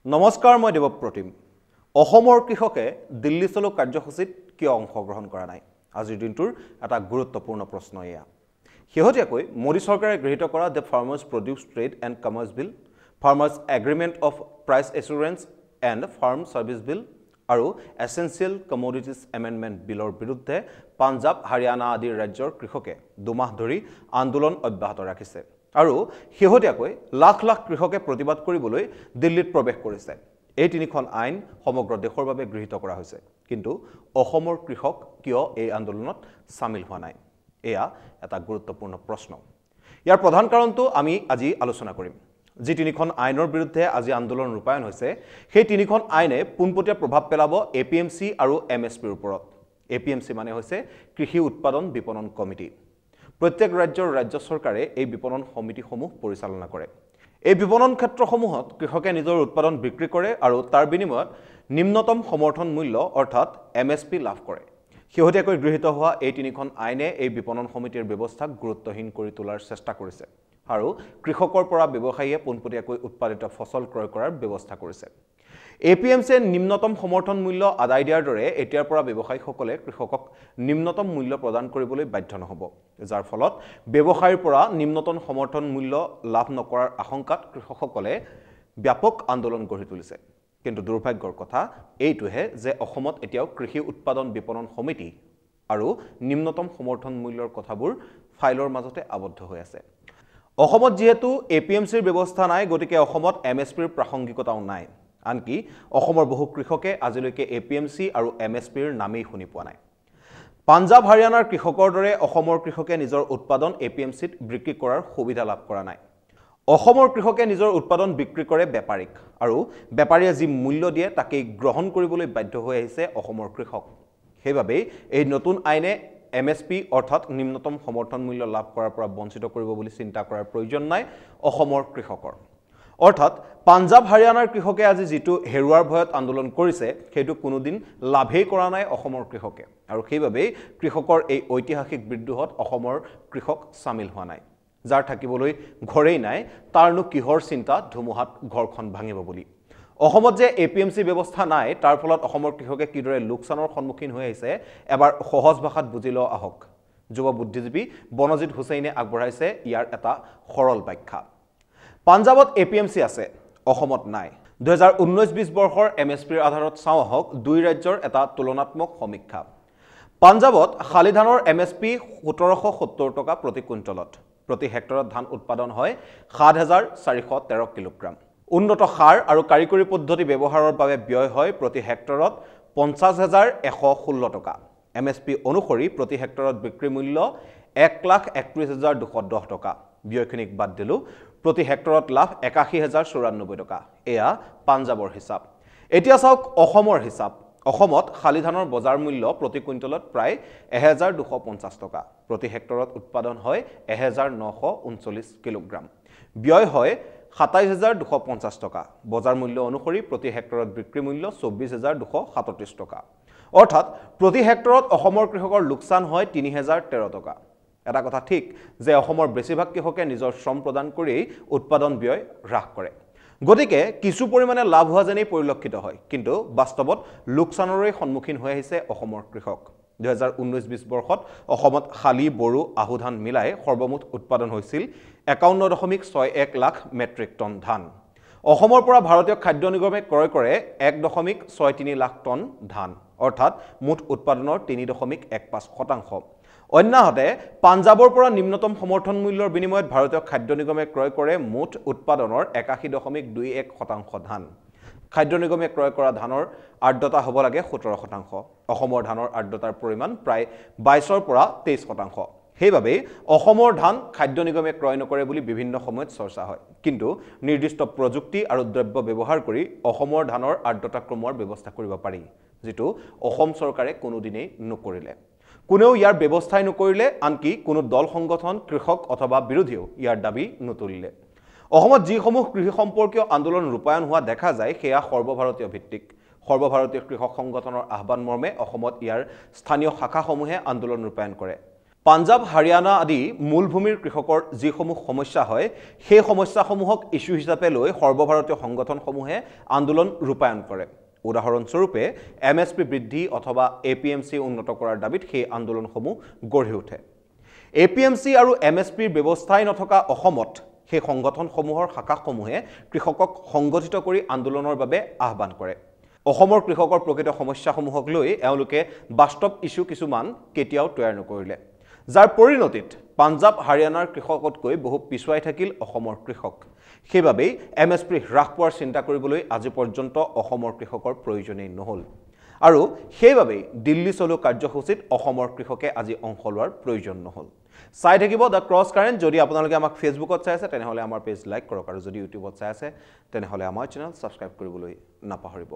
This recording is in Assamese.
নমস্কাৰ মই দেৱপ্ৰতিম অসমৰ কৃষকে দিল্লী চলো কাৰ্যসূচীত কিয় অংশগ্ৰহণ কৰা নাই আজিৰ দিনটোৰ এটা গুৰুত্বপূৰ্ণ প্ৰশ্ন এয়া শেহতীয়াকৈ মোদী চৰকাৰে গৃহীত কৰা the farmers produce trade and commerce bill farmers agreement of price assurance and farm services bill আৰু এছেঞ্চিয়েল কমোডিটিজ এমেণ্ডমেণ্ট বিলৰ বিৰুদ্ধে পাঞ্জাব হাৰিয়ানা আদিৰ ৰাজ্যৰ কৃষকে দুমাহ ধৰি আন্দোলন অব্যাহত ৰাখিছে আৰু শেহতীয়াকৈ লাখ লাখ কৃষকে প্ৰতিবাদ কৰিবলৈ দিল্লীত প্ৰৱেশ কৰিছে এই তিনিখন আইন সমগ্ৰ দেশৰ বাবে গৃহীত কৰা হৈছে কিন্তু অসমৰ কৃষক কিয় এই আন্দোলনত সামিল হোৱা নাই এয়া এটা গুৰুত্বপূৰ্ণ প্ৰশ্ন ইয়াৰ প্ৰধান কাৰণটো আমি আজি আলোচনা কৰিম যি তিনিখন আইনৰ বিৰুদ্ধে আজি আন্দোলন ৰূপায়ণ হৈছে সেই তিনিখন আইনে পোনপটীয়া প্ৰভাৱ পেলাব এপিএমচি আৰু এমএছপিৰ ওপৰত এপিএমচি মানে হৈছে কৃষি উৎপাদন বিপণন কমিটি প্ৰত্যেক ৰাজ্যৰ ৰাজ্য চৰকাৰে এই বিপণন সমিতিসমূহ পৰিচালনা কৰে এই বিপণন ক্ষেত্ৰসমূহত কৃষকে নিজৰ উৎপাদন বিক্ৰী কৰে আৰু তাৰ বিনিময়ত নিম্নতম সমৰ্থন মূল্য অৰ্থাৎ এমএছপি লাভ কৰে শেহতীয়াকৈ গৃহীত হোৱা এই তিনিখন আইনে এই বিপণন সমিতিৰ ব্যৱস্থাক গুৰুত্বহীন কৰি তোলাৰ চেষ্টা কৰিছে আৰু কৃষকৰ পৰা ব্যৱসায়ীয়ে পোনপটীয়াকৈ উৎপাদিত ফসল ক্ৰয় কৰাৰ ব্যৱস্থা কৰিছে এপিএমচিয়ে নিম্নতম সমৰ্থন মূল্য আদায় দিয়াৰ দৰে এতিয়াৰ পৰা ব্যৱসায়ীসকলে কৃষকক নিম্নতম মূল্য প্ৰদান কৰিবলৈ বাধ্য নহব যাৰ ফলত ব্যৱসায়ীৰ পৰা নিম্নতম সমৰ্থন মূল্য লাভ নকৰাৰ আশংকাত কৃষকসকলে ব্যাপক আন্দোলন গঢ়ি তুলিছে কিন্তু দুৰ্ভাগ্যৰ কথা এইটোহে যে অসমত এতিয়াও কৃষি উৎপাদন বিপণন সমিতি আৰু নিম্নতম সমৰ্থন মূল্যৰ কথাবোৰ ফাইলৰ মাজতে আবদ্ধ হৈ আছে অসমত যেহেতু এপিএমচিৰ ব্যৱস্থা নাই গতিকে অসমত এমএছপিৰ প্ৰাসংগিকতাও নাই আনকি অসমৰ বহু কৃষকে আজিলৈকে এপিএমচি আৰু এমএছপিৰ নামেই শুনি পোৱা নাই পাঞ্জাব হাৰিয়ানাৰ কৃষকৰ দৰে অসমৰ কৃষকে নিজৰ উৎপাদন এপিএমচিত বিক্ৰী কৰাৰ সুবিধা লাভ কৰা নাই অসমৰ কৃষকে নিজৰ উৎপাদন বিক্ৰী কৰে বেপাৰীক আৰু বেপাৰীয়ে যি মূল্য দিয়ে তাকে গ্ৰহণ কৰিবলৈ বাধ্য হৈ আহিছে অসমৰ কৃষক সেইবাবে এই নতুন আইনে এমএছপি অৰ্থাৎ নিম্নতম সমৰ্থন মূল্য লাভ কৰাৰ পৰা বঞ্চিত কৰিব বুলি চিন্তা কৰাৰ প্ৰয়োজন নাই অসমৰ কৃষকৰ অৰ্থাৎ পাঞ্জাব হাৰিয়ানাৰ কৃষকে আজি যেটো হেৰুৱাৰ ভয়ত আন্দোলন কৰিছে সেইটো কোনোদিন লাভেই কৰা নাই অসমৰ কৃষকে আৰু সেইবাবে কৃষকৰ এই ঐতিহাসিক বিদ্ৰোহত অসমৰ কৃষক সামিল হোৱা নাই যাৰ থাকিবলৈ ঘৰেই নাই তাৰনো কিহৰ চিন্তা ধুমুহাত ঘৰখন ভাঙিব বুলি অসমত যে এপিএমচি ব্যৱস্থা নাই তাৰ ফলত অসমৰ কৃষকে কিদৰে লোকচানৰ সন্মুখীন হৈ আহিছে এবাৰ সহজ ভাষাত বুজি লওঁ আহক যুৱ বুদ্ধিজীৱী বনজিৎ হুছেইনে আগবঢ়াইছে ইয়াৰ এটা সৰল ব্যাখ্যা পাঞ্জাবত এপিএমচি আছে অসমত নাই 2019-20 বৰ্ষৰ এমএছপিৰ আধাৰত চাওঁ আহক দুই ৰাজ্যৰ এটা তুলনাত্মক সমীক্ষা পাঞ্জাবত শালি ধানৰ এমএছপি 1770 টকা প্ৰতি কুইণ্টলত প্ৰতি হেক্টৰত ধান উৎপাদন হয় 7413 কিলোগ্ৰাম উন্নত সাৰ আৰু কাৰিকৰী পদ্ধতি ব্যৱহাৰৰ বাবে ব্যয় হয় প্ৰতি হেক্টৰত 50116 টকা এমএছপি অনুসৰি প্ৰতি হেক্টৰত বিক্ৰী মূল্য 1,31,210 টকা ব্যয়খিনিক বাদ দিলো প্ৰতি হেক্টৰত লাভ 81,094 টকা এয়া পাঞ্জাবৰ হিচাপ এতিয়া চাওক অসমৰ হিচাপ অসমত শালি ধানৰ বজাৰ মূল্য প্ৰতি কুইণ্টলত প্ৰায় 1250 টকা প্ৰতি হেক্টৰত উৎপাদন হয় 1939 কিলোগ্ৰাম ব্যয় হয় 27250 টকা বজাৰ মূল্য অনুসৰি প্ৰতি হেক্টৰত বিক্ৰী মূল্য 24237 টকা অৰ্থাৎ প্ৰতি হেক্টৰত অসমৰ কৃষকৰ লোকচান হয় 3013 টকা এটা কথা ঠিক যে অসমৰ বেছিভাগ কৃষকে নিজৰ শ্ৰম প্ৰদান কৰি উৎপাদন ব্যয় হ্ৰাস কৰে গতিকে কিছু পৰিমাণে লাভ হোৱা যেনেই পৰিলক্ষিত হয় কিন্তু বাস্তৱত লোকচানৰে সন্মুখীন হৈ আহিছে অসমৰ কৃষক 2019-20 বৰ্ষত অসমত শালি বড়ো আহু ধান মিলাই সৰ্বমুঠ উৎপাদন হৈছিল 51.61 লাখ মেট্ৰিক টন ধান অসমৰ পৰা ভাৰতীয় খাদ্য নিগমে ক্ৰয় কৰে 1.63 লাখ টন ধান অৰ্থাৎ মুঠ উৎপাদনৰ 3.15% অন্যহাতে পাঞ্জাবৰ পৰা নিম্নতম সমৰ্থন মূল্যৰ বিনিময়ত ভাৰতীয় খাদ্য নিগমে ক্ৰয় কৰে মুঠ উৎপাদনৰ 81.21% ধান খাদ্য নিগমে ক্ৰয় কৰা ধানৰ আৰ্দ্ৰতা হ'ব লাগে 17% অসমৰ ধানৰ আৰ্দ্ৰতাৰ পৰিমাণ প্ৰায় 22ৰ পৰা 23% সেইবাবে অসমৰ ধান খাদ্য নিগমে ক্ৰয় নকৰে বুলি বিভিন্ন সময়ত চৰ্চা হয় কিন্তু নিৰ্দিষ্ট প্ৰযুক্তি আৰু দ্ৰব্য ব্যৱহাৰ কৰি অসমৰ ধানৰ আৰ্দ্ৰতা ক্ৰমৰ ব্যৱস্থা কৰিব পাৰি যেটো অসম চৰকাৰে কোনোদিনেই নকৰিলে কোনেও ইয়াৰ ব্যৱস্থাই নকৰিলে আনকি কোনো দল সংগঠন কৃষক অথবা বিৰোধীও ইয়াৰ দাবী নতুলিলে অসমত যিসমূহ কৃষি সম্পৰ্কীয় আন্দোলন ৰূপায়ণ হোৱা দেখা যায় সেয়া সৰ্বভাৰতীয় ভিত্তিক সৰ্বভাৰতীয় কৃষক সংগঠনৰ আহ্বান মৰ্মে অসমত ইয়াৰ স্থানীয় শাখাসমূহে আন্দোলন ৰূপায়ণ কৰে পাঞ্জাব হাৰিয়ানা আদি মূলভূমিৰ কৃষকৰ যিসমূহ সমস্যা হয় সেই সমস্যাসমূহক ইস্যু হিচাপে লৈ সৰ্বভাৰতীয় সংগঠনসমূহে আন্দোলন ৰূপায়ণ কৰে উদাহৰণস্বৰূপে এমএছপি বৃদ্ধি অথবা এপিএমচি উন্নত কৰাৰ দাবীত সেই আন্দোলনসমূহ গঢ়ি উঠে এপিএমচি আৰু এমএছপিৰ ব্যৱস্থাই নথকা অসমত সেই সংগঠনসমূহৰ শাখাসমূহে কৃষকক সংগঠিত কৰি আন্দোলনৰ বাবে আহ্বান কৰে অসমৰ কৃষকৰ প্ৰকৃত সমস্যাসমূহক লৈ এওঁলোকে বাস্তৱ ইস্যু কিছুমান কেতিয়াও তৈয়াৰ নকৰিলে যাৰ পৰিণতিত পাঞ্জাব হাৰিয়ানাৰ কৃষকতকৈ বহু পিছুৱাই থাকিল অসমৰ কৃষক সেইবাবেই এমএছপি হ্ৰাস পোৱাৰ চিন্তা কৰিবলৈ আজি পৰ্যন্ত অসমৰ কৃষকৰ প্ৰয়োজনেই নহল আৰু সেইবাবেই দিল্লী চলো কাৰ্যসূচীত অসমৰ কৃষকে আজি অংশ লোৱাৰ প্ৰয়োজন নহল চাই থাকিব দা ক্ৰছ কাৰেন্ট যদি আপোনালোকে আমাক ফেচবুকত চাই আছে তেনেহলে আমাৰ পেজ লাইক কৰক আৰু যদি ইউটিউবত চাই আছে তেনেহলে আমাৰ চেনেল সাবস্ক্ৰাইব কৰিবলৈ নাপাহৰিব